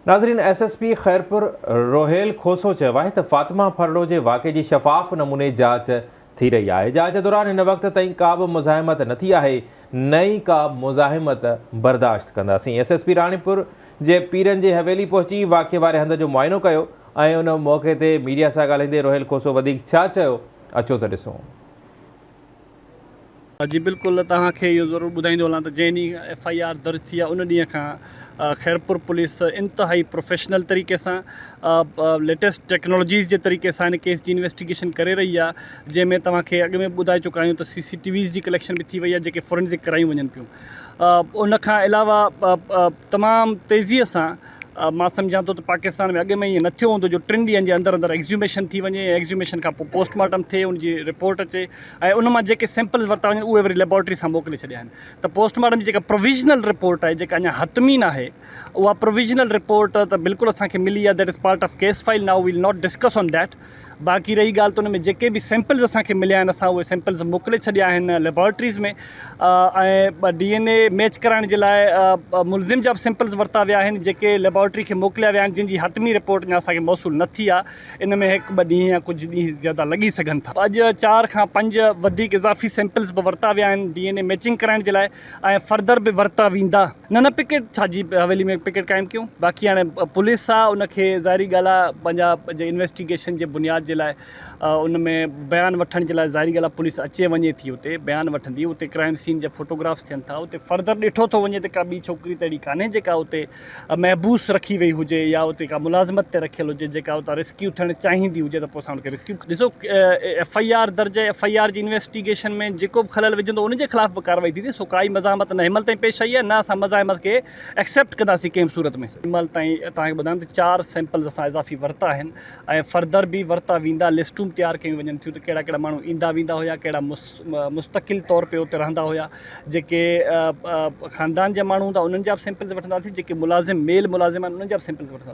नाज़रीन, SSP खैरपुर रोहेल खोसो चयो आहे त फातिमा फरलो जे वाक़े जी शफ़ाफ़ नमूने जांच थी रही आहे। जांच दौरान हिन वक़्त ताईं का बि मुज़ाहिमत न थी आहे, नई का मुज़ाहिमत बर्दाश्त कंदासीं। SSP राणीपुर जे पीरनि जी हवेली पहुची वाक़े वारे हंध जो मुआइनो कयो ऐं उन मौक़े ते मीडिया सां ॻाल्हाईंदे रोहेल खोसो वधीक छा चयो, अचो त ॾिसूं। जी बिल्कुल, तव्हांखे इहो ज़रूरु ॿुधाईंदो हलां त जंहिं ॾींहुं FIR दर्ज थी आहे उन ॾींहं खां खैरपुर पुलिस इंतिहाई प्रोफेशनल तरीक़े सां लेटेस्ट टेक्नोलॉजीज़ जे तरीक़े सां हिन केस जी इन्वेस्टिगेशन करे रही आहे, जंहिंमें तव्हांखे अॻु में ॿुधाए चुका आहियूं त CCTVs जी कलेक्शन बि थी वई आहे जेके फॉरेंसिक करायूं वञनि पियूं। उन खां अलावा तमामु तेज़ीअ सां मां सम्झां थो त पाकिस्तान में अॻु में ईअं न थियो हूंदो जो 3 ॾींहंनि जे अंदरि अंदरि एक्ज़्यूमेशन थी वञे, एक्ज़्यूमेशन खां पोइ पोस्टमार्टम थिए, उनजी रिपोर्ट अचे ऐं उन मां जेके सैंपल्स वरिता वञनि उहे वरी लेबॉरेटरी सां मोकिले छॾिया आहिनि। त पोस्टमार्टम जी जेका प्रोविजनल रिपोर्ट आहे, जेका अञा हतमी न आहे, उहा प्रोविजनल रिपोर्ट त बिल्कुलु असांखे मिली आहे। That is part of case file. Now will not discuss on that. बाक़ी रही ॻाल्हि त उन में जेके बि सैंपल्स असांखे मिलिया आहिनि, असां उहे सैंपल्स मोकिले छॾिया आहिनि लेबॉरेटरीज़ में ऐं DNA मैच कराइण जे लाइ मुलज़िम जा बि सैंपल्स वरिता विया आहिनि, जेके लेबॉरेटरी खे मोकिलिया विया आहिनि, जिन जी हतमी रिपोर्ट अञा असांखे मौसूल न थी आहे। इन में 1-2 ॾींहं या कुझु ॾींहं ज़्यादा लॻी सघनि था। अॼु 4 खां 5 वधीक इज़ाफ़ी सैंपल्स बि वरिता विया आहिनि DNA मैचिंग कराइण जे लाइ ऐं फर्दर बि वरिता वेंदा। न पिकेट छाजी हवेली में पिकेट क़ाइमु कयूं। बाक़ी हाणे पुलिस आहे, उनखे ज़ाहिरी ॻाल्हि आहे पंहिंजा इन्वेस्टिगेशन जे बुनियाद जे लाइ उन में बयानु वठण जे लाइ ज़ाहिरी ॻाल्हि आहे पुलिस अचे वञे थी, उते बयानु वठंदी, उते क्राइम सीन जा फ़ोटोग्राफ्स थियनि था, उते फर्दर ॾिठो थो वञे त का ॿी छोकिरी त अहिड़ी कान्हे जेका उते महबूस रखी वई हुजे या उते का मुलाज़मत ते रखियल हुजे जेका उतां रेस्क्यू थियणु चाहींदी हुजे त पोइ असां उनखे रेस्क्यू। ॾिसो, FIR दर्ज आहे, FIR जी इन्वेस्टिगेशन में जेको बि ख़लल विझंदो उनजे ख़िलाफ़ बि कार्रवाई थींदी। सो काई मज़ाहमत न हिनमहिल ताईं पेश आई आहे, न असां मज़ाहमत खे एक्सेप्ट कंदासीं कंहिं बि सूरत में। हिनमहिल ताईं तव्हांखे ॿुधायां त 4 सैंपल्स असां इज़ाफ़ी वरिता आहिनि ऐं फर्दर बि वरिता वेंदा। लिस्टूं तयारु कयूं वञनि थियूं त कहिड़ा कहिड़ा माण्हू ईंदा वेंदा हुया, कहिड़ा मुस्तक़िल तौर पे उते रहंदा हुया, जेके ख़ानदान जा माण्हू हूंदा उन्हनि जा बि सैंपल्स वठंदासीं, जेके मेल मुलाज़िम आहिनि उन्हनि जा बि सैंपल्स वठंदासीं।